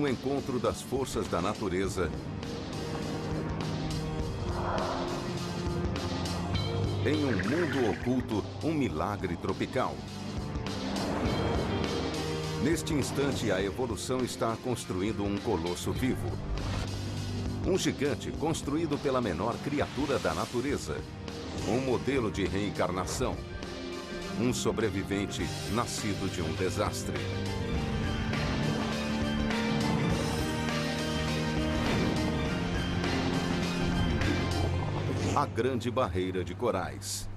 encontro das forças da natureza em um mundo oculto, um milagre tropical. Neste instante, a evolução está construindo um colosso vivo. Um gigante construído pela menor criatura da natureza. Um modelo de reencarnação. Um sobrevivente nascido de um desastre. A Grande Barreira de Corais.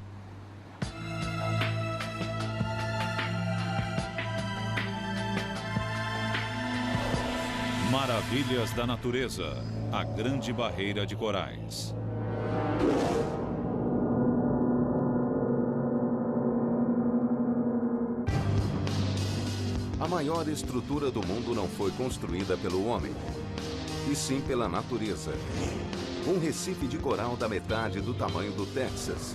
Maravilhas da natureza. A Grande Barreira de Corais. A maior estrutura do mundo não foi construída pelo homem, e sim pela natureza. Um recife de coral da metade do tamanho do Texas.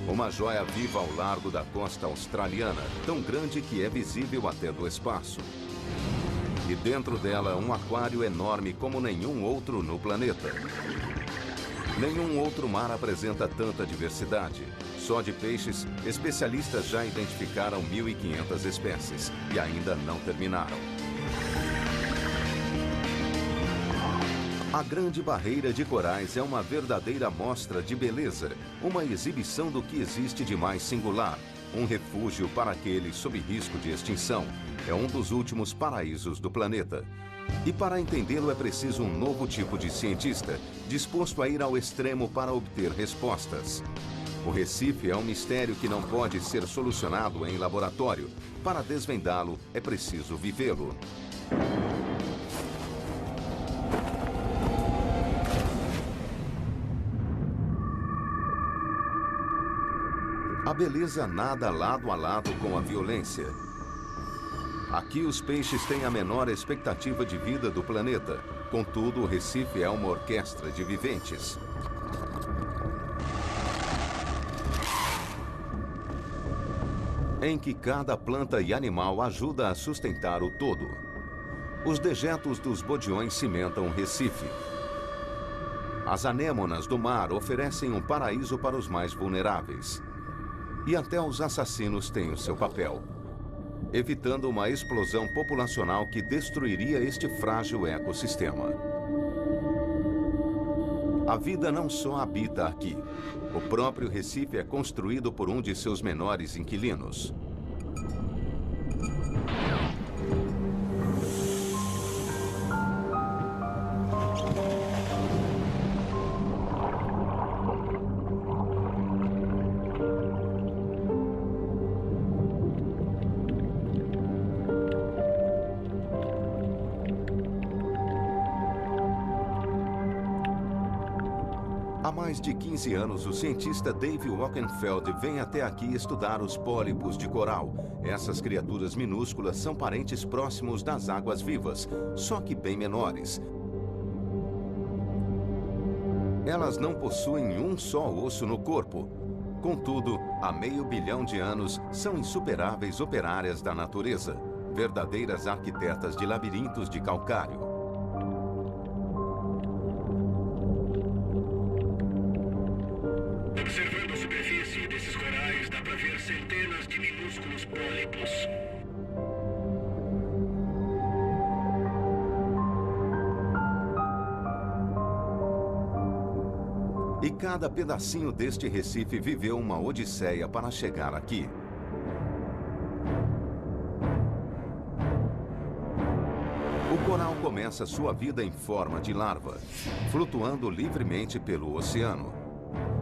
Uma joia viva ao largo da costa australiana, tão grande que é visível até do espaço. E dentro dela, um aquário enorme como nenhum outro no planeta. Nenhum outro mar apresenta tanta diversidade. Só de peixes, especialistas já identificaram 1.500 espécies e ainda não terminaram. A Grande Barreira de Corais é uma verdadeira mostra de beleza, uma exibição do que existe de mais singular, um refúgio para aqueles sob risco de extinção. É um dos últimos paraísos do planeta. E para entendê-lo é preciso um novo tipo de cientista, disposto a ir ao extremo para obter respostas. O Recife é um mistério que não pode ser solucionado em laboratório. Para desvendá-lo, é preciso vivê-lo. A beleza nada lado a lado com a violência. Aqui os peixes têm a menor expectativa de vida do planeta. Contudo, o Recife é uma orquestra de viventes. Em que cada planta e animal ajuda a sustentar o todo. Os dejetos dos bodiões cimentam o Recife. As anêmonas do mar oferecem um paraíso para os mais vulneráveis. E até os assassinos têm o seu papel, evitando uma explosão populacional que destruiria este frágil ecossistema. A vida não só habita aqui. O próprio Recife é construído por um de seus menores inquilinos. Há mais de 15 anos, o cientista Dave Wockenfeld vem até aqui estudar os pólipos de coral. Essas criaturas minúsculas são parentes próximos das águas vivas, só que bem menores. Elas não possuem um só osso no corpo. Contudo, há 500 milhão de anos, são insuperáveis operárias da natureza, verdadeiras arquitetas de labirintos de calcário. Observando a superfície desses corais, dá para ver centenas de minúsculos pólipos. E cada pedacinho deste Recife viveu uma odisseia para chegar aqui. O coral começa sua vida em forma de larva, flutuando livremente pelo oceano.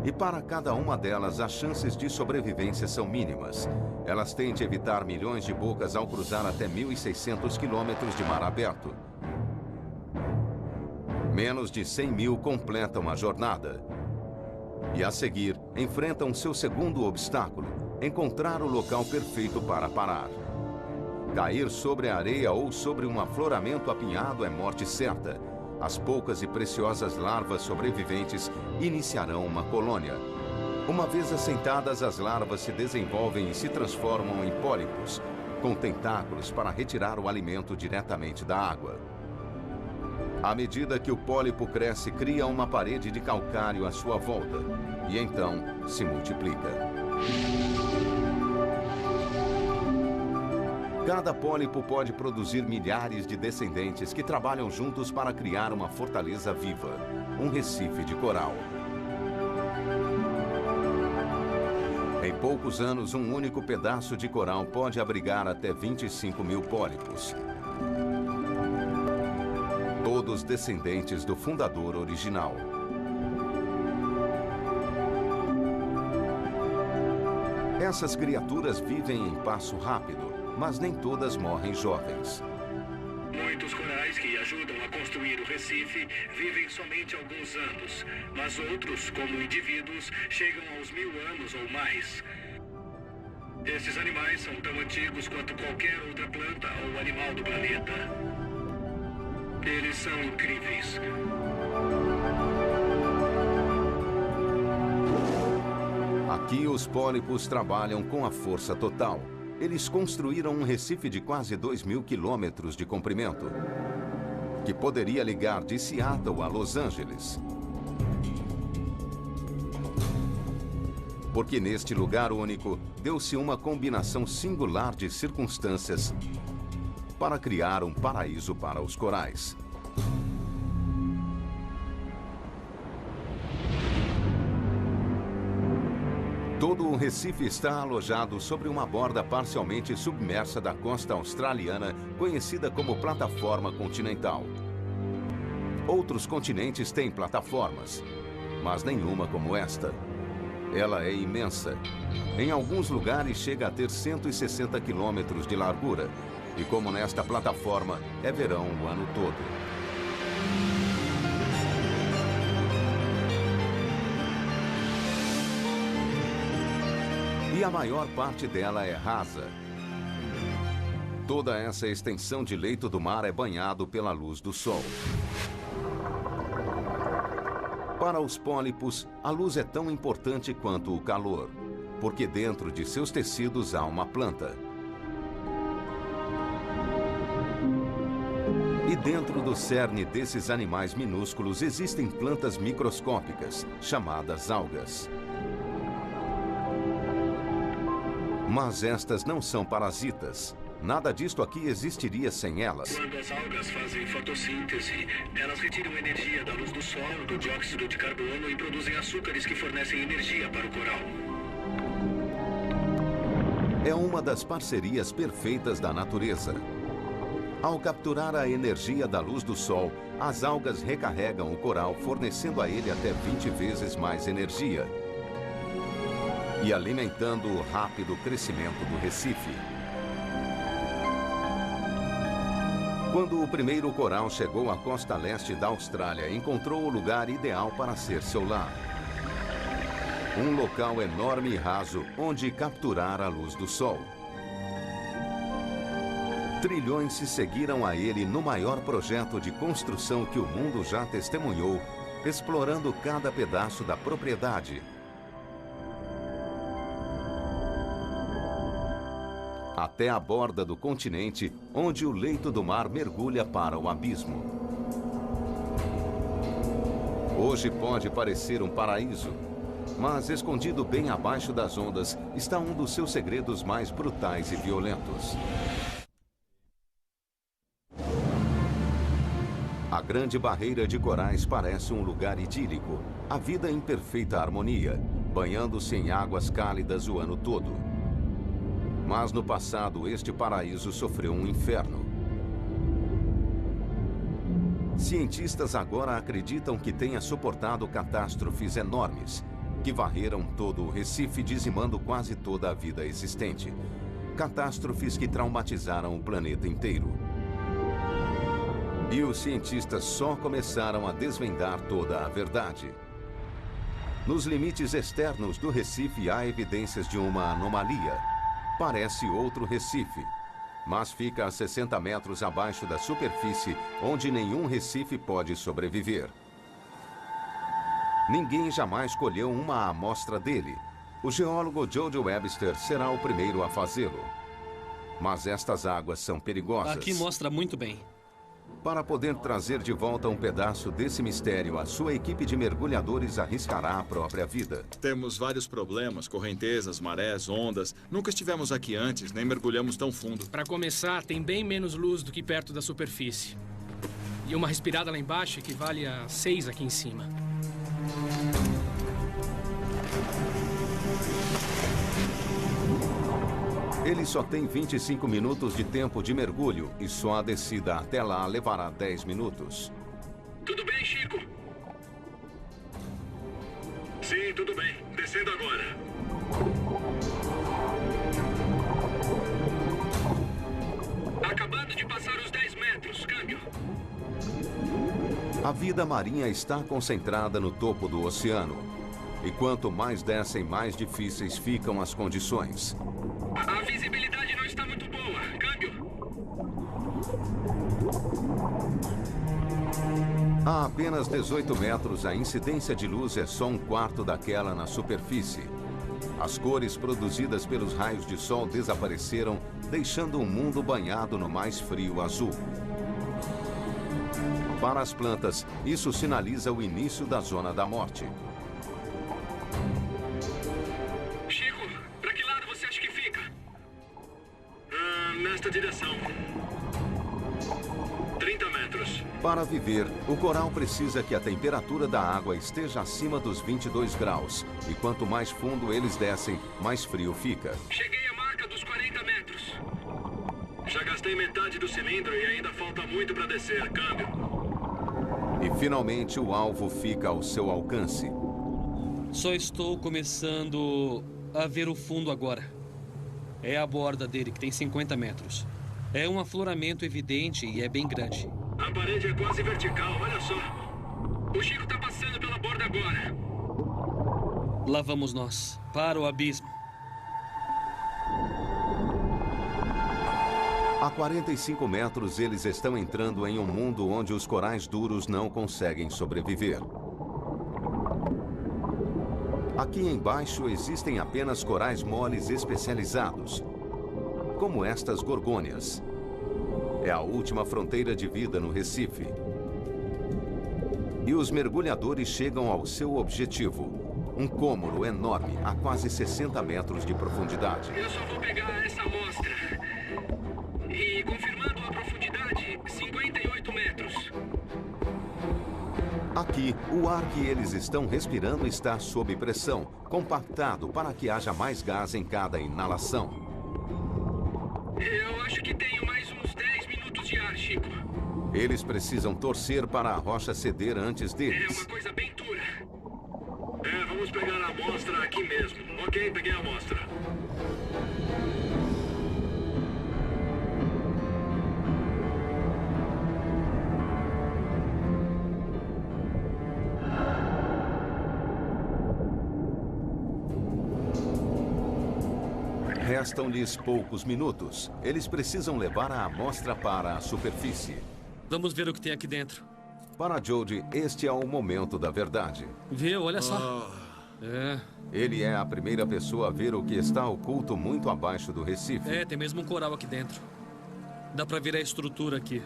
E para cada uma delas, as chances de sobrevivência são mínimas. Elas têm de evitar milhões de bocas ao cruzar até 1.600 quilômetros de mar aberto. Menos de 100 mil completam a jornada. E a seguir, enfrentam seu segundo obstáculo, encontrar o local perfeito para parar. Cair sobre a areia ou sobre um afloramento apinhado é morte certa. As poucas e preciosas larvas sobreviventes iniciarão uma colônia. Uma vez assentadas, as larvas se desenvolvem e se transformam em pólipos, com tentáculos para retirar o alimento diretamente da água. À medida que o pólipo cresce, cria uma parede de calcário à sua volta e então se multiplica. Cada pólipo pode produzir milhares de descendentes que trabalham juntos para criar uma fortaleza viva, um recife de coral. Em poucos anos, um único pedaço de coral pode abrigar até 25 mil pólipos. Todos descendentes do fundador original. Essas criaturas vivem em passo rápido, mas nem todas morrem jovens. Muitos corais que ajudam a construir o Recife vivem somente alguns anos, mas outros, como indivíduos, chegam aos 1000 anos ou mais. Esses animais são tão antigos quanto qualquer outra planta ou animal do planeta. Eles são incríveis. Aqui os pólipos trabalham com a força total. Eles construíram um recife de quase 2.000 quilômetros de comprimento, que poderia ligar de Seattle a Los Angeles. Porque neste lugar único, deu-se uma combinação singular de circunstâncias para criar um paraíso para os corais. Todo o Recife está alojado sobre uma borda parcialmente submersa da costa australiana, conhecida como plataforma continental. Outros continentes têm plataformas, mas nenhuma como esta. Ela é imensa. Em alguns lugares chega a ter 160 quilômetros de largura. E como nesta plataforma, é verão o ano todo. E a maior parte dela é rasa. Toda essa extensão de leito do mar é banhado pela luz do sol. Para os pólipos, a luz é tão importante quanto o calor, porque dentro de seus tecidos há uma planta. E dentro do cerne desses animais minúsculos existem plantas microscópicas, chamadas algas. Mas estas não são parasitas. Nada disto aqui existiria sem elas. Quando as algas fazem fotossíntese, elas retiram energia da luz do sol, do dióxido de carbono e produzem açúcares que fornecem energia para o coral. É uma das parcerias perfeitas da natureza. Ao capturar a energia da luz do sol, as algas recarregam o coral, fornecendo a ele até 20 vezes mais energia e alimentando o rápido crescimento do Recife. Quando o primeiro coral chegou à costa leste da Austrália, encontrou o lugar ideal para ser seu lar. Um local enorme e raso onde capturar a luz do sol. Trilhões se seguiram a ele no maior projeto de construção que o mundo já testemunhou, explorando cada pedaço da propriedade. Até a borda do continente, onde o leito do mar mergulha para o abismo. Hoje pode parecer um paraíso, mas escondido bem abaixo das ondas está um dos seus segredos mais brutais e violentos. A Grande Barreira de Corais parece um lugar idílico, a vida em perfeita harmonia, banhando-se em águas cálidas o ano todo. Mas no passado, este paraíso sofreu um inferno. Cientistas agora acreditam que tenha suportado catástrofes enormes, que varreram todo o Recife, dizimando quase toda a vida existente. Catástrofes que traumatizaram o planeta inteiro. E os cientistas só começaram a desvendar toda a verdade. Nos limites externos do Recife há evidências de uma anomalia. Parece outro Recife, mas fica a 60 metros abaixo da superfície, onde nenhum Recife pode sobreviver. Ninguém jamais colheu uma amostra dele. O geólogo Jody Webster será o primeiro a fazê-lo. Mas estas águas são perigosas. Aqui mostra muito bem. Para poder trazer de volta um pedaço desse mistério, a sua equipe de mergulhadores arriscará a própria vida. Temos vários problemas, correntezas, marés, ondas. Nunca estivemos aqui antes, nem mergulhamos tão fundo. Para começar, tem bem menos luz do que perto da superfície. E uma respirada lá embaixo equivale a 6 aqui em cima. Ele só tem 25 minutos de tempo de mergulho e só a descida até lá levará 10 minutos. Tudo bem, Chico? Sim, tudo bem. Descendo agora. Acabando de passar os 10 metros. Câmbio. A vida marinha está concentrada no topo do oceano. E quanto mais descem, mais difíceis ficam as condições. A visibilidade não está muito boa. Câmbio. A apenas 18 metros, a incidência de luz é só um quarto daquela na superfície. As cores produzidas pelos raios de sol desapareceram, deixando o mundo banhado no mais frio azul. Para as plantas, isso sinaliza o início da zona da morte. Chico, para que lado você acha que fica? Nesta direção. 30 metros. Para viver, o coral precisa que a temperatura da água esteja acima dos 22 graus. E quanto mais fundo eles descem, mais frio fica. Cheguei à marca dos 40 metros. Já gastei metade do cilindro e ainda falta muito para descer. Câmbio. E finalmente o alvo fica ao seu alcance. Só estou começando a ver o fundo agora. É a borda dele, que tem 50 metros. É um afloramento evidente e é bem grande. A parede é quase vertical, olha só. O Chico tá passando pela borda agora. Lá vamos nós, para o abismo. A 45 metros, eles estão entrando em um mundo onde os corais duros não conseguem sobreviver. Aqui embaixo existem apenas corais moles especializados, como estas gorgônias. É a última fronteira de vida no Recife. E os mergulhadores chegam ao seu objetivo, um cômodo enorme a quase 60 metros de profundidade. Eu só vou pegar essa amostra. E confirmando a profundidade, 58 metros. Aqui, o ar que eles estão respirando está sob pressão, compactado para que haja mais gás em cada inalação. Eu acho que tenho mais uns 10 minutos de ar, Chico. Eles precisam torcer para a rocha ceder antes É deles. uma coisa bem dura. Vamos pegar a amostra aqui mesmo. Ok, peguei a amostra. Restam-lhes poucos minutos. Eles precisam levar a amostra para a superfície. Vamos ver o que tem aqui dentro. Para Jody, este é o momento da verdade. Viu? Olha só. Ele é a primeira pessoa a ver o que está oculto muito abaixo do Recife. Tem mesmo um coral aqui dentro. Dá pra ver a estrutura aqui.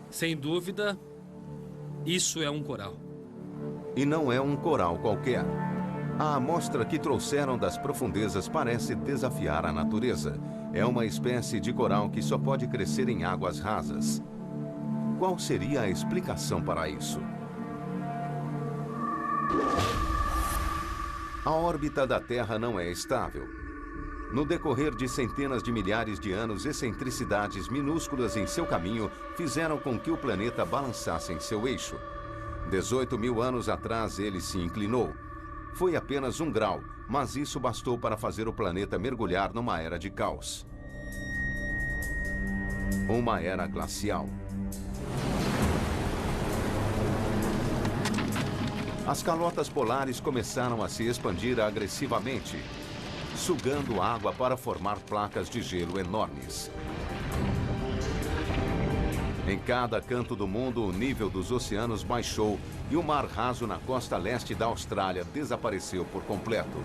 Sem dúvida, isso é um coral. E não é um coral qualquer. A amostra que trouxeram das profundezas parece desafiar a natureza. É uma espécie de coral que só pode crescer em águas rasas. Qual seria a explicação para isso? A órbita da Terra não é estável. No decorrer de centenas de milhares de anos, excentricidades minúsculas em seu caminho fizeram com que o planeta balançasse em seu eixo. 18 mil anos atrás, ele se inclinou. Foi apenas 1 grau, mas isso bastou para fazer o planeta mergulhar numa era de caos. Uma era glacial. As calotas polares começaram a se expandir agressivamente, sugando água para formar placas de gelo enormes. Em cada canto do mundo, o nível dos oceanos baixou e o mar raso na costa leste da Austrália desapareceu por completo.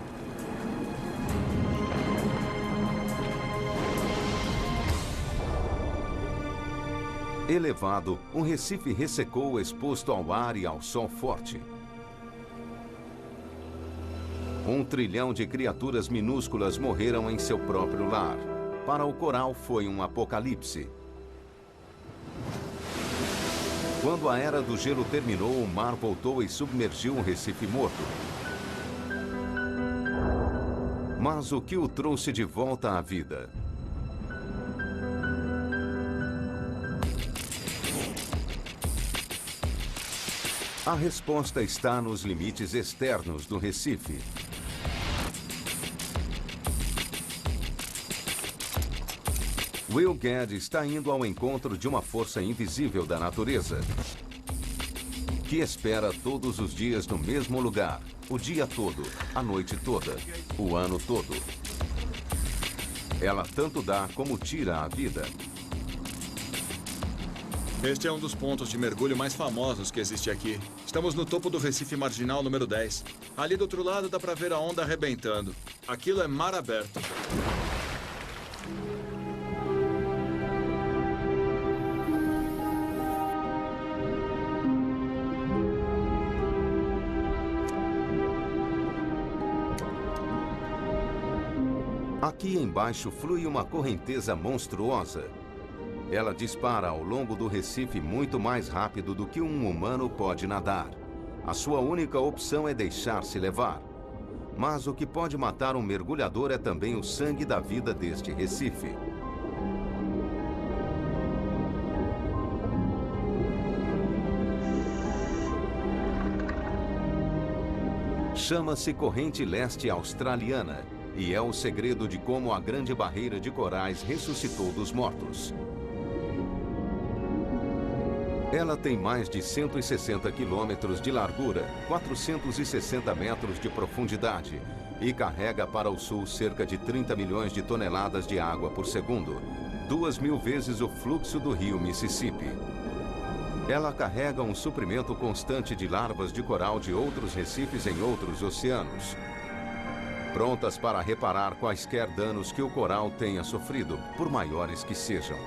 Elevado, um recife ressecou exposto ao ar e ao sol forte. 1 trilhão de criaturas minúsculas morreram em seu próprio lar. Para o coral foi um apocalipse. Quando a era do gelo terminou, o mar voltou e submergiu um recife morto. Mas o que o trouxe de volta à vida? A resposta está nos limites externos do recife. Will Gadd está indo ao encontro de uma força invisível da natureza, que espera todos os dias no mesmo lugar, o dia todo, a noite toda, o ano todo. Ela tanto dá como tira a vida. Este é um dos pontos de mergulho mais famosos que existe aqui. Estamos no topo do Recife Marginal número 10. Ali do outro lado dá para ver a onda arrebentando. Aquilo é mar aberto. Aqui embaixo flui uma correnteza monstruosa. Ela dispara ao longo do recife muito mais rápido do que um humano pode nadar. A sua única opção é deixar-se levar. Mas o que pode matar um mergulhador é também o sangue da vida deste recife. Chama-se Corrente Leste Australiana e é o segredo de como a Grande Barreira de Corais ressuscitou dos mortos. Ela tem mais de 160 quilômetros de largura, 460 metros de profundidade e carrega para o sul cerca de 30 milhões de toneladas de água por segundo, 2.000 vezes o fluxo do rio Mississippi. Ela carrega um suprimento constante de larvas de coral de outros recifes em outros oceanos, prontas para reparar quaisquer danos que o coral tenha sofrido, por maiores que sejam.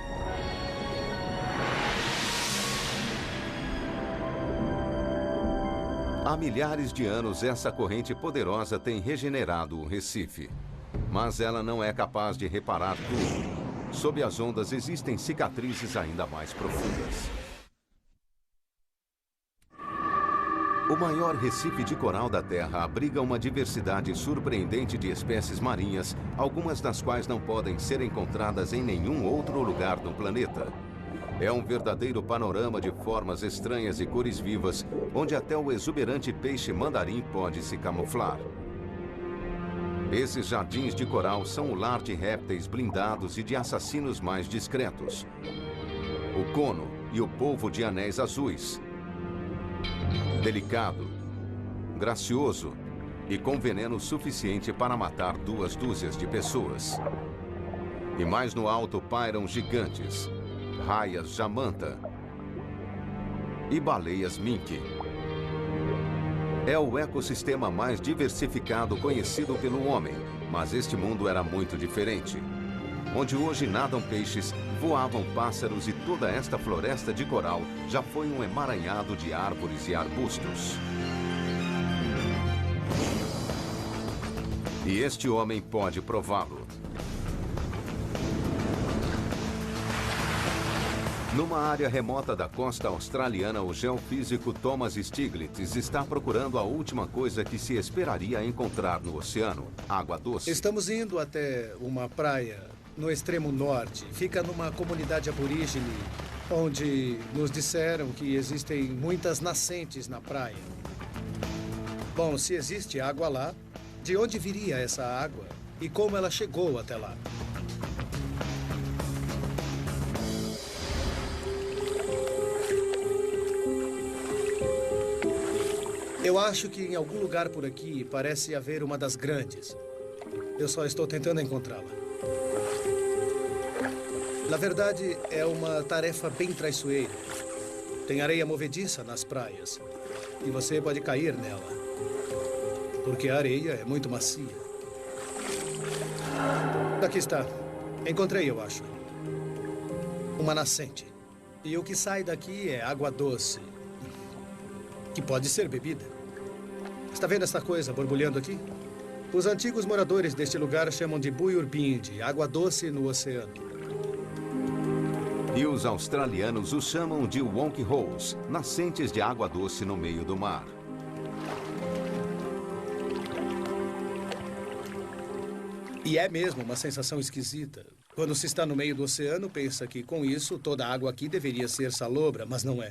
Há milhares de anos, essa corrente poderosa tem regenerado o Recife. Mas ela não é capaz de reparar tudo. Sob as ondas existem cicatrizes ainda mais profundas. O maior recife de coral da Terra abriga uma diversidade surpreendente de espécies marinhas, algumas das quais não podem ser encontradas em nenhum outro lugar no planeta. É um verdadeiro panorama de formas estranhas e cores vivas, onde até o exuberante peixe mandarim pode se camuflar. Esses jardins de coral são o lar de répteis blindados e de assassinos mais discretos. O cono e o polvo de anéis azuis. Delicado, gracioso e com veneno suficiente para matar 2 dúzias de pessoas. E mais no alto pairam gigantes, raias jamanta e baleias mink. É o ecossistema mais diversificado conhecido pelo homem, mas este mundo era muito diferente. Onde hoje nadam peixes, voavam pássaros e toda esta floresta de coral já foi um emaranhado de árvores e arbustos. E este homem pode prová-lo. Numa área remota da costa australiana, o geofísico Thomas Stiglitz está procurando a última coisa que se esperaria encontrar no oceano: água doce. Estamos indo até uma praia no extremo norte. Fica numa comunidade aborígene, onde nos disseram que existem muitas nascentes na praia. Bom, se existe água lá, de onde viria essa água e como ela chegou até lá? Eu acho que em algum lugar por aqui parece haver uma das grandes. Eu só estou tentando encontrá-la. Na verdade, é uma tarefa bem traiçoeira. Tem areia movediça nas praias e você pode cair nela, porque a areia é muito macia. Aqui está. Encontrei, eu acho. Uma nascente. E o que sai daqui é água doce, que pode ser bebida. Está vendo essa coisa borbulhando aqui? Os antigos moradores deste lugar chamam de Buyurbindi, água doce no oceano. E os australianos os chamam de Wonk Holes, nascentes de água doce no meio do mar. E é mesmo uma sensação esquisita. Quando se está no meio do oceano, pensa que com isso toda a água aqui deveria ser salobra, mas não é.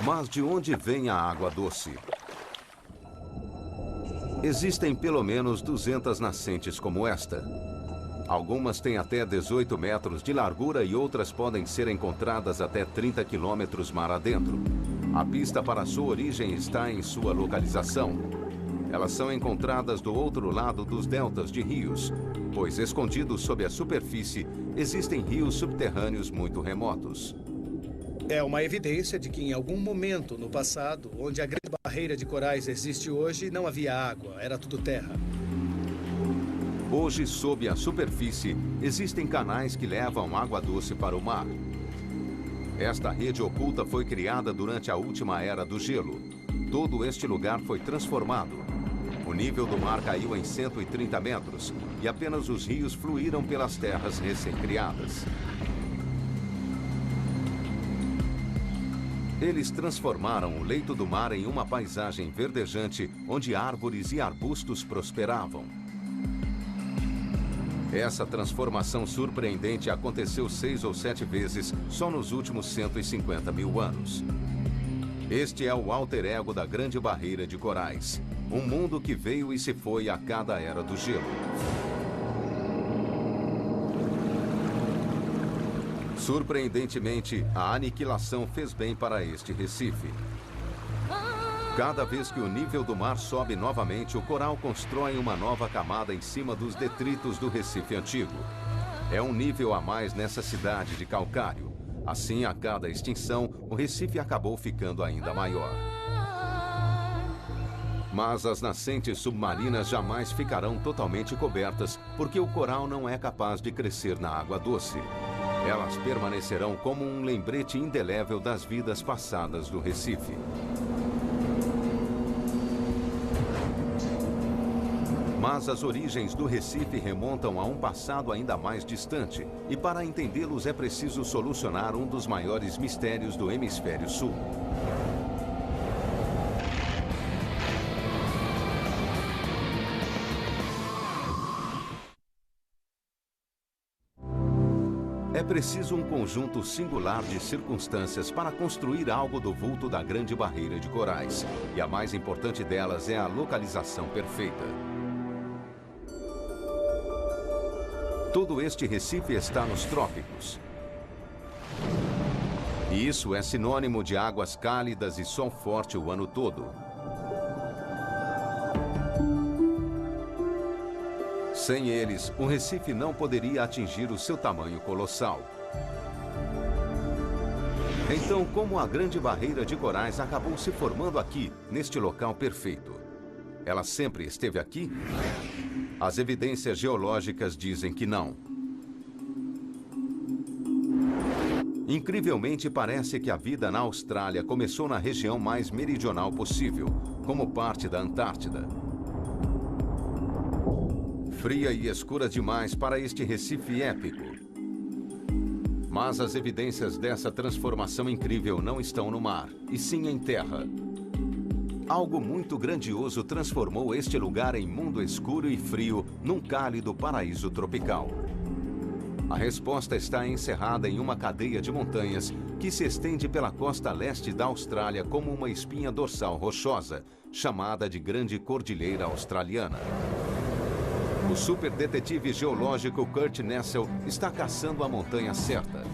Mas de onde vem a água doce? Existem pelo menos 200 nascentes como esta. Algumas têm até 18 metros de largura e outras podem ser encontradas até 30 quilômetros mar adentro. A pista para sua origem está em sua localização. Elas são encontradas do outro lado dos deltas de rios, pois escondidos sob a superfície existem rios subterrâneos muito remotos. É uma evidência de que em algum momento no passado, onde a grande barreira de corais existe hoje, não havia água, era tudo terra. Hoje, sob a superfície, existem canais que levam água doce para o mar. Esta rede oculta foi criada durante a última era do gelo. Todo este lugar foi transformado. O nível do mar caiu em 130 metros e apenas os rios fluíram pelas terras recém-criadas. Eles transformaram o leito do mar em uma paisagem verdejante onde árvores e arbustos prosperavam. Essa transformação surpreendente aconteceu 6 ou 7 vezes só nos últimos 150 mil anos. Este é o alter ego da Grande Barreira de Corais. Um mundo que veio e se foi a cada era do gelo. Surpreendentemente, a aniquilação fez bem para este Recife. Cada vez que o nível do mar sobe novamente, o coral constrói uma nova camada em cima dos detritos do Recife antigo. É um nível a mais nessa cidade de calcário. Assim, a cada extinção, o Recife acabou ficando ainda maior. Mas as nascentes submarinas jamais ficarão totalmente cobertas, porque o coral não é capaz de crescer na água doce. Elas permanecerão como um lembrete indelével das vidas passadas do Recife. Mas as origens do Recife remontam a um passado ainda mais distante, e para entendê-los é preciso solucionar um dos maiores mistérios do Hemisfério Sul. É preciso um conjunto singular de circunstâncias para construir algo do vulto da Grande Barreira de Corais. E a mais importante delas é a localização perfeita. Todo este Recife está nos trópicos. E isso é sinônimo de águas cálidas e sol forte o ano todo. Sem eles, o Recife não poderia atingir o seu tamanho colossal. Então, como a Grande Barreira de Corais acabou se formando aqui, neste local perfeito? Ela sempre esteve aqui? As evidências geológicas dizem que não. Incrivelmente, parece que a vida na Austrália começou na região mais meridional possível, como parte da Antártida. Fria e escura demais para este Recife épico. Mas as evidências dessa transformação incrível não estão no mar, e sim em terra. Algo muito grandioso transformou este lugar em mundo escuro e frio num cálido paraíso tropical. A resposta está encerrada em uma cadeia de montanhas que se estende pela costa leste da Austrália como uma espinha dorsal rochosa, chamada de Grande Cordilheira Australiana. O superdetetive geológico Kurt Nessel está caçando a montanha certa,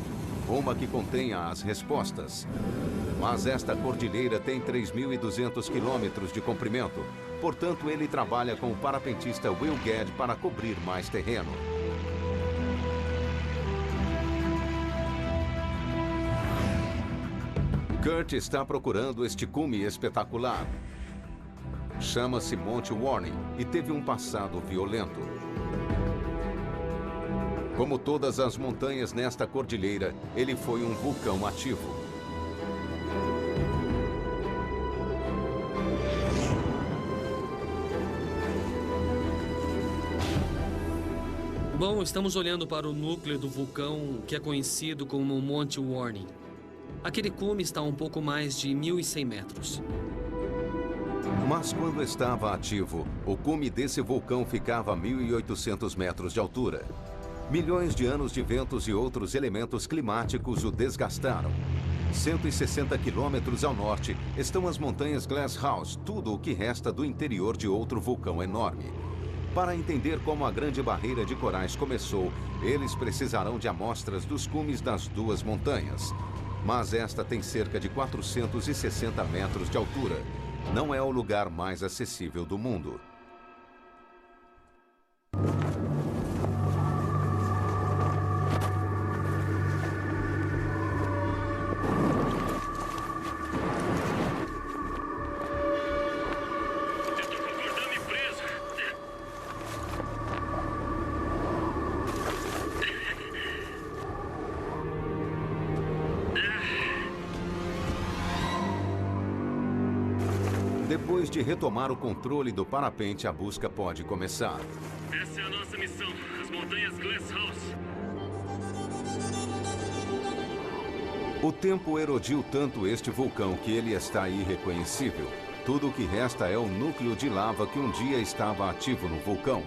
uma que contenha as respostas. Mas esta cordilheira tem 3.200 quilômetros de comprimento, portanto ele trabalha com o parapentista Will Gadd para cobrir mais terreno. Kurt está procurando este cume espetacular. Chama-se Monte Warning e teve um passado violento. Como todas as montanhas nesta cordilheira, ele foi um vulcão ativo. Bom, estamos olhando para o núcleo do vulcão que é conhecido como Monte Warning. Aquele cume está a um pouco mais de 1.100 metros. Mas quando estava ativo, o cume desse vulcão ficava a 1.800 metros de altura. Milhões de anos de ventos e outros elementos climáticos o desgastaram. 160 quilômetros ao norte estão as montanhas Glasshouse, tudo o que resta do interior de outro vulcão enorme. Para entender como a Grande Barreira de Corais começou, eles precisarão de amostras dos cumes das duas montanhas. Mas esta tem cerca de 460 metros de altura. Não é o lugar mais acessível do mundo. Depois de retomar o controle do parapente, a busca pode começar. Essa é a nossa missão, as montanhas Glasshouse. O tempo erodiu tanto este vulcão que ele está irreconhecível. Tudo o que resta é o núcleo de lava que um dia estava ativo no vulcão.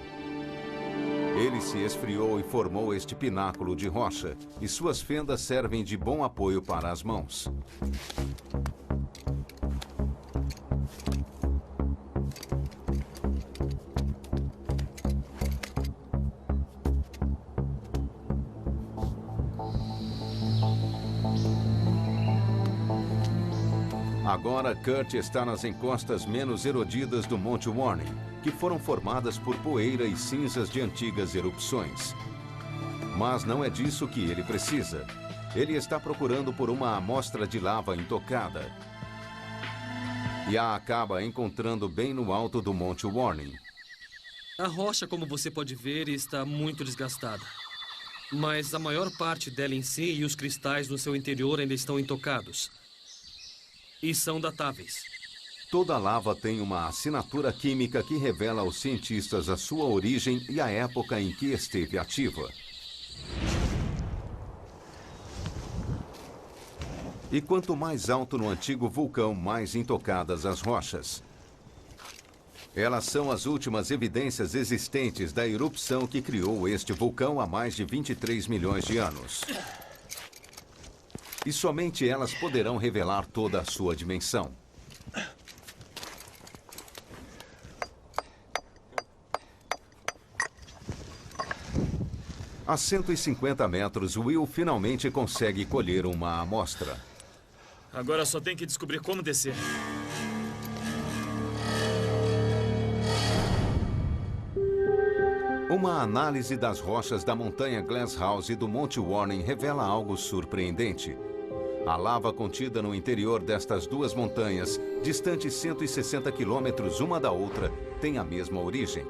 Ele se esfriou e formou este pináculo de rocha, e suas fendas servem de bom apoio para as mãos. Agora, Kurt está nas encostas menos erodidas do Monte Warning, que foram formadas por poeira e cinzas de antigas erupções. Mas não é disso que ele precisa. Ele está procurando por uma amostra de lava intocada. E a acaba encontrando bem no alto do Monte Warning. A rocha, como você pode ver, está muito desgastada. Mas a maior parte dela em si e os cristais no seu interior ainda estão intocados. E são datáveis. Toda lava tem uma assinatura química que revela aos cientistas a sua origem e a época em que esteve ativa. E quanto mais alto no antigo vulcão, mais intocadas as rochas. Elas são as últimas evidências existentes da erupção que criou este vulcão há mais de 23 milhões de anos. E somente elas poderão revelar toda a sua dimensão. A 150 metros, Will finalmente consegue colher uma amostra. Agora só tem que descobrir como descer. Uma análise das rochas da montanha Glasshouse e do Monte Warning revela algo surpreendente. A lava contida no interior destas duas montanhas, distantes 160 quilômetros uma da outra, tem a mesma origem.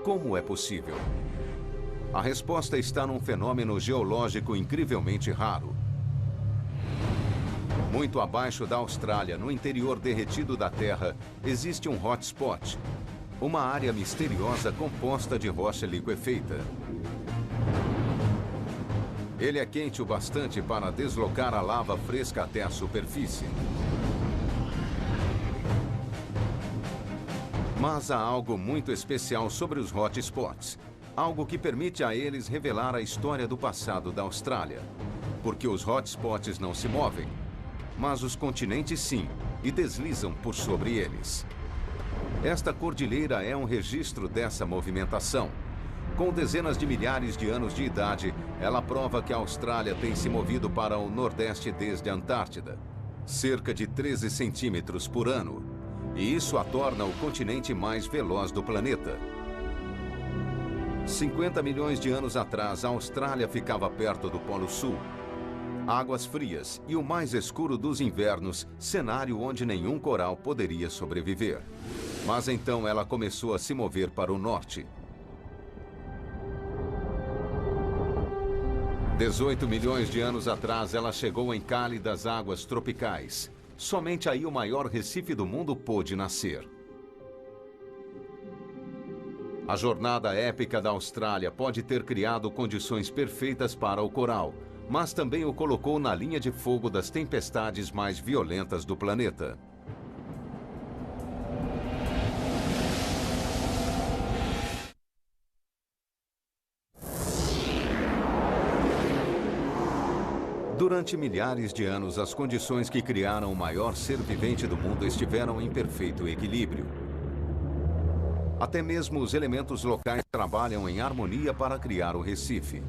Como é possível? A resposta está num fenômeno geológico incrivelmente raro. Muito abaixo da Austrália, no interior derretido da Terra, existe um hotspot, uma área misteriosa composta de rocha liquefeita. Ele é quente o bastante para deslocar a lava fresca até a superfície. Mas há algo muito especial sobre os hotspots. Algo que permite a eles revelar a história do passado da Austrália. Porque os hotspots não se movem, mas os continentes sim, e deslizam por sobre eles. Esta cordilheira é um registro dessa movimentação. Com dezenas de milhares de anos de idade, ela prova que a Austrália tem se movido para o Nordeste desde a Antártida. Cerca de 13 centímetros por ano. E isso a torna o continente mais veloz do planeta. 50 milhões de anos atrás, a Austrália ficava perto do Polo Sul. Águas frias e o mais escuro dos invernos, cenário onde nenhum coral poderia sobreviver. Mas então ela começou a se mover para o norte. 18 milhões de anos atrás, ela chegou em cálidas águas tropicais. Somente aí o maior recife do mundo pôde nascer. A jornada épica da Austrália pode ter criado condições perfeitas para o coral, mas também o colocou na linha de fogo das tempestades mais violentas do planeta. Durante milhares de anos, as condições que criaram o maior ser vivente do mundo estiveram em perfeito equilíbrio. Até mesmo os elementos locais trabalham em harmonia para criar o Recife.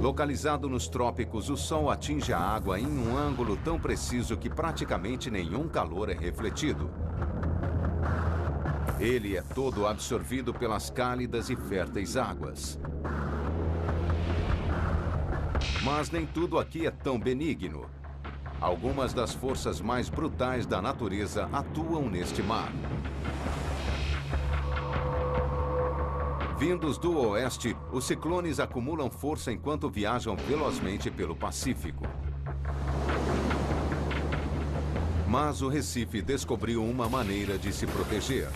Localizado nos trópicos, o Sol atinge a água em um ângulo tão preciso que praticamente nenhum calor é refletido. Ele é todo absorvido pelas cálidas e férteis águas. Mas nem tudo aqui é tão benigno. Algumas das forças mais brutais da natureza atuam neste mar. Vindos do oeste, os ciclones acumulam força enquanto viajam velozmente pelo Pacífico. Mas o Recife descobriu uma maneira de se proteger.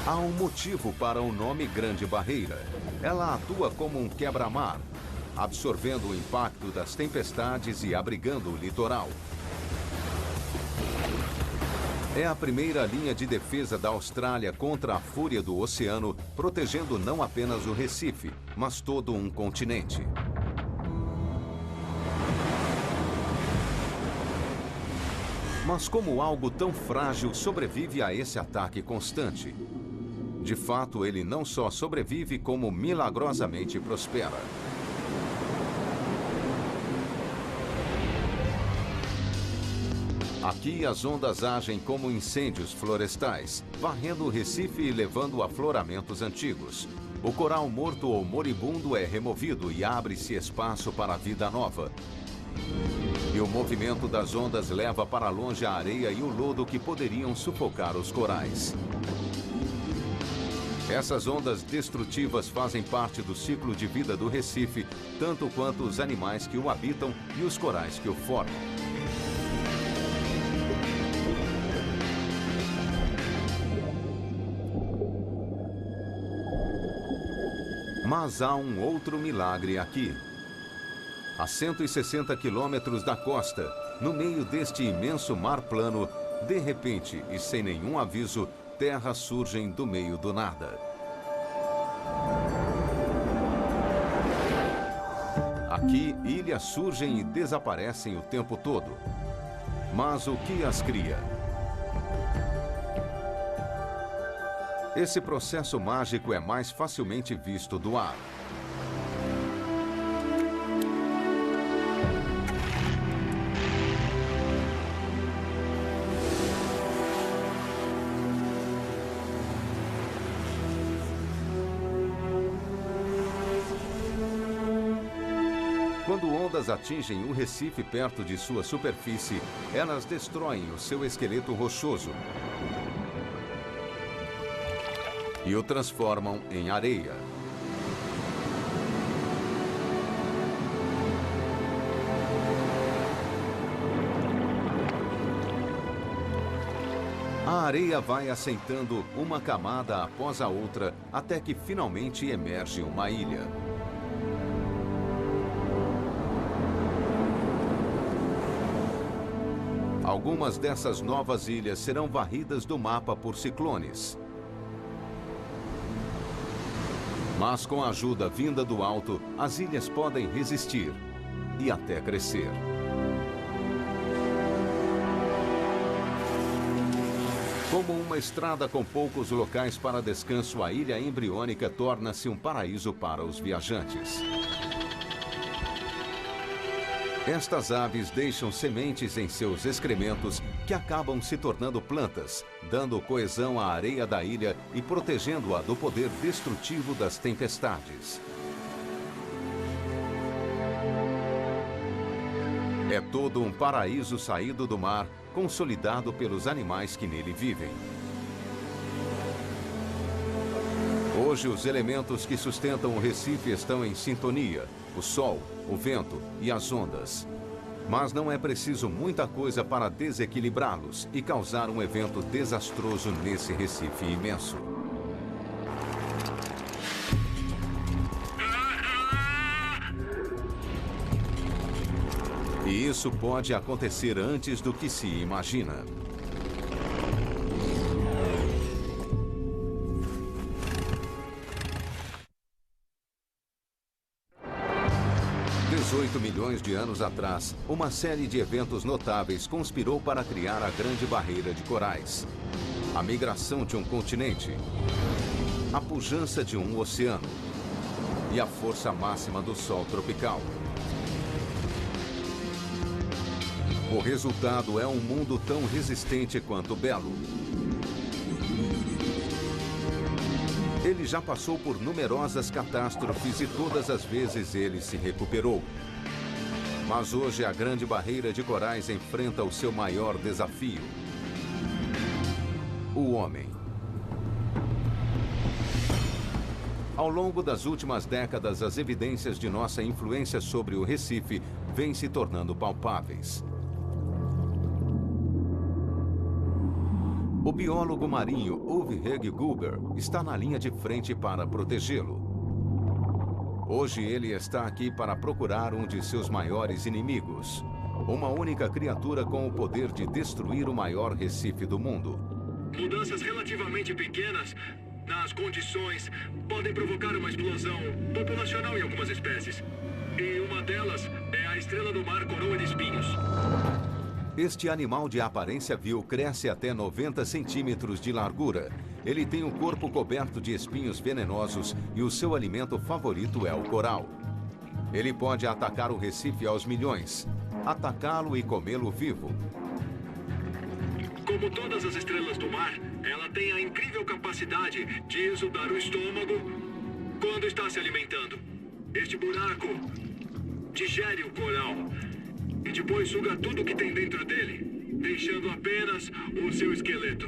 Há um motivo para o nome Grande Barreira. Ela atua como um quebra-mar, absorvendo o impacto das tempestades e abrigando o litoral. É a primeira linha de defesa da Austrália contra a fúria do oceano, protegendo não apenas o Recife, mas todo um continente. Mas como algo tão frágil sobrevive a esse ataque constante? De fato, ele não só sobrevive, como milagrosamente prospera. Aqui, as ondas agem como incêndios florestais, varrendo o Recife e levando afloramentos antigos. O coral morto ou moribundo é removido e abre-se espaço para a vida nova. E o movimento das ondas leva para longe a areia e o lodo que poderiam sufocar os corais. Essas ondas destrutivas fazem parte do ciclo de vida do Recife, tanto quanto os animais que o habitam e os corais que o formam. Mas há um outro milagre aqui. A 160 quilômetros da costa, no meio deste imenso mar plano, de repente e sem nenhum aviso, terras surgem do meio do nada. Aqui, ilhas surgem e desaparecem o tempo todo. Mas o que as cria? Esse processo mágico é mais facilmente visto do ar. Quando ondas atingem o Recife perto de sua superfície, elas destroem o seu esqueleto rochoso e o transformam em areia. A areia vai assentando uma camada após a outra até que finalmente emerge uma ilha. Algumas dessas novas ilhas serão varridas do mapa por ciclones. Mas com a ajuda vinda do alto, as ilhas podem resistir e até crescer. Como uma estrada com poucos locais para descanso, a ilha embriônica torna-se um paraíso para os viajantes. Estas aves deixam sementes em seus excrementos que acabam se tornando plantas, dando coesão à areia da ilha e protegendo-a do poder destrutivo das tempestades. É todo um paraíso saído do mar, consolidado pelos animais que nele vivem. Hoje, os elementos que sustentam o Recife estão em sintonia: o sol, o vento e as ondas. Mas não é preciso muita coisa para desequilibrá-los e causar um evento desastroso nesse Recife imenso. E isso pode acontecer antes do que se imagina. $18 milhões de anos atrás, uma série de eventos notáveis conspirou para criar a Grande Barreira de Corais. A migração de um continente, a pujança de um oceano e a força máxima do Sol tropical. O resultado é um mundo tão resistente quanto belo. Ele já passou por numerosas catástrofes e todas as vezes ele se recuperou. Mas hoje a Grande Barreira de Corais enfrenta o seu maior desafio: o homem. Ao longo das últimas décadas, as evidências de nossa influência sobre o Recife vêm se tornando palpáveis. O biólogo marinho Uwe Heg Guber está na linha de frente para protegê-lo. Hoje ele está aqui para procurar um de seus maiores inimigos, uma única criatura com o poder de destruir o maior recife do mundo. Mudanças relativamente pequenas nas condições podem provocar uma explosão populacional em algumas espécies. E uma delas é a estrela do mar coroa de espinhos. Este animal de aparência vil cresce até 90 centímetros de largura. Ele tem o corpo coberto de espinhos venenosos e o seu alimento favorito é o coral. Ele pode atacar o Recife aos milhões, atacá-lo e comê-lo vivo. Como todas as estrelas do mar, ela tem a incrível capacidade de exudar o estômago quando está se alimentando. Este buraco digere o coral e depois suga tudo o que tem dentro dele, deixando apenas o seu esqueleto.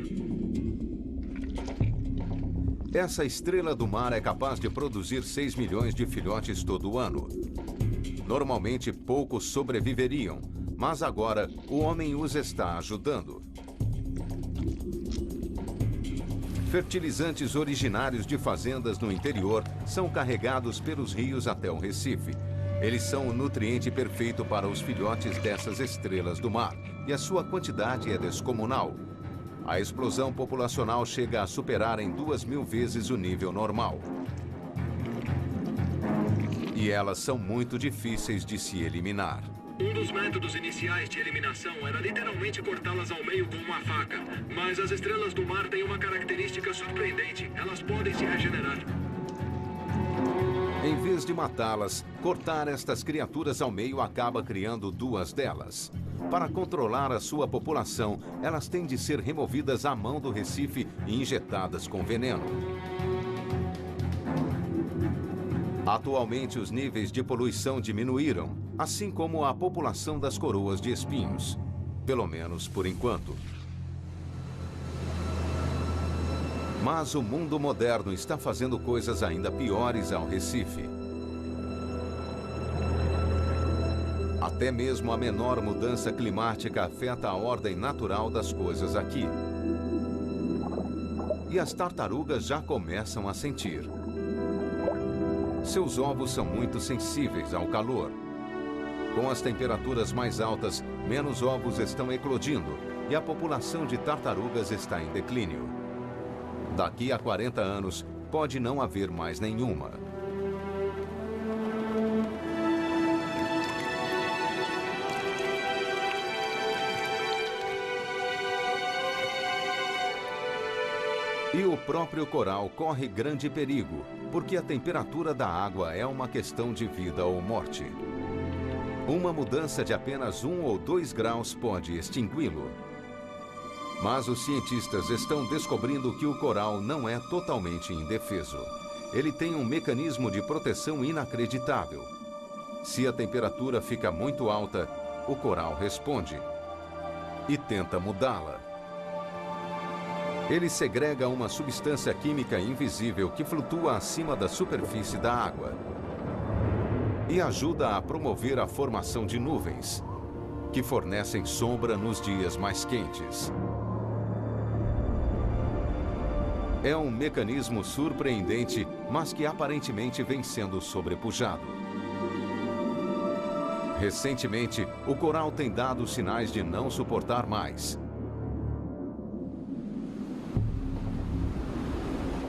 Essa estrela do mar é capaz de produzir 6 milhões de filhotes todo ano. Normalmente, poucos sobreviveriam, mas agora o homem os está ajudando. Fertilizantes originários de fazendas no interior são carregados pelos rios até o Recife. Eles são o nutriente perfeito para os filhotes dessas estrelas do mar, e a sua quantidade é descomunal. A explosão populacional chega a superar em 2.000 vezes o nível normal. E elas são muito difíceis de se eliminar. Um dos métodos iniciais de eliminação era literalmente cortá-las ao meio com uma faca. Mas as estrelas do mar têm uma característica surpreendente: elas podem se regenerar. Em vez de matá-las, cortar estas criaturas ao meio acaba criando duas delas. Para controlar a sua população, elas têm de ser removidas à mão do Recife e injetadas com veneno. Atualmente, os níveis de poluição diminuíram, assim como a população das coroas de espinhos. Pelo menos por enquanto. Mas o mundo moderno está fazendo coisas ainda piores ao Recife. Até mesmo a menor mudança climática afeta a ordem natural das coisas aqui. E as tartarugas já começam a sentir. Seus ovos são muito sensíveis ao calor. Com as temperaturas mais altas, menos ovos estão eclodindo e a população de tartarugas está em declínio. Daqui a 40 anos, pode não haver mais nenhuma. E o próprio coral corre grande perigo, porque a temperatura da água é uma questão de vida ou morte. Uma mudança de apenas 1 ou 2 graus pode extingui-lo. Mas os cientistas estão descobrindo que o coral não é totalmente indefeso. Ele tem um mecanismo de proteção inacreditável. Se a temperatura fica muito alta, o coral responde e tenta mudá-la. Ele segrega uma substância química invisível que flutua acima da superfície da água e ajuda a promover a formação de nuvens, que fornecem sombra nos dias mais quentes. É um mecanismo surpreendente, mas que aparentemente vem sendo sobrepujado. Recentemente, o coral tem dado sinais de não suportar mais.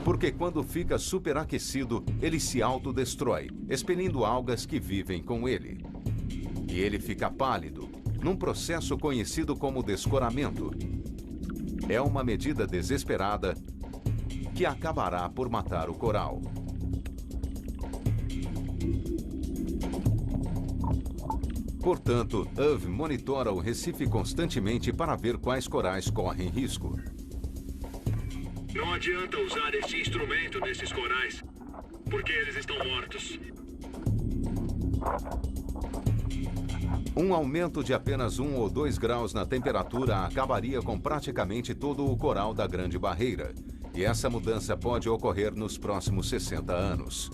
Porque quando fica superaquecido, ele se autodestrói, expelindo algas que vivem com ele. E ele fica pálido, num processo conhecido como descoramento. É uma medida desesperada que acabará por matar o coral. Portanto, UV monitora o Recife constantemente para ver quais corais correm risco. Não adianta usar este instrumento nesses corais, porque eles estão mortos. Um aumento de apenas 1 ou 2 graus na temperatura acabaria com praticamente todo o coral da Grande Barreira. E essa mudança pode ocorrer nos próximos 60 anos.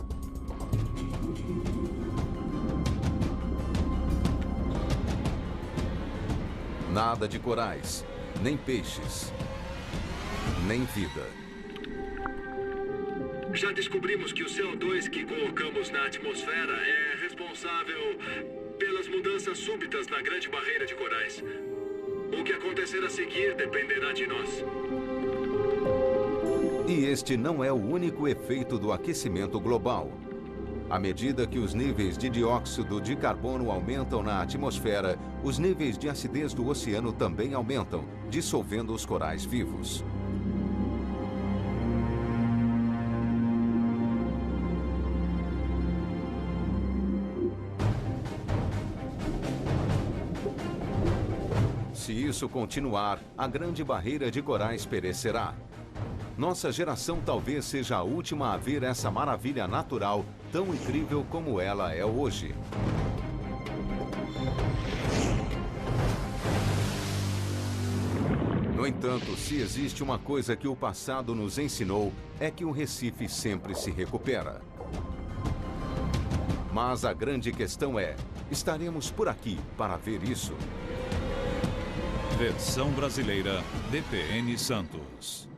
Nada de corais, nem peixes, nem vida. Já descobrimos que o CO2 que colocamos na atmosfera é responsável pelas mudanças súbitas na Grande Barreira de Corais. O que acontecer a seguir dependerá de nós. E este não é o único efeito do aquecimento global. À medida que os níveis de dióxido de carbono aumentam na atmosfera, os níveis de acidez do oceano também aumentam, dissolvendo os corais vivos. Se isso continuar, a Grande Barreira de Corais perecerá. Nossa geração talvez seja a última a ver essa maravilha natural tão incrível como ela é hoje. No entanto, se existe uma coisa que o passado nos ensinou, é que o Recife sempre se recupera. Mas a grande questão é, estaremos por aqui para ver isso? Versão brasileira, DPN Santos.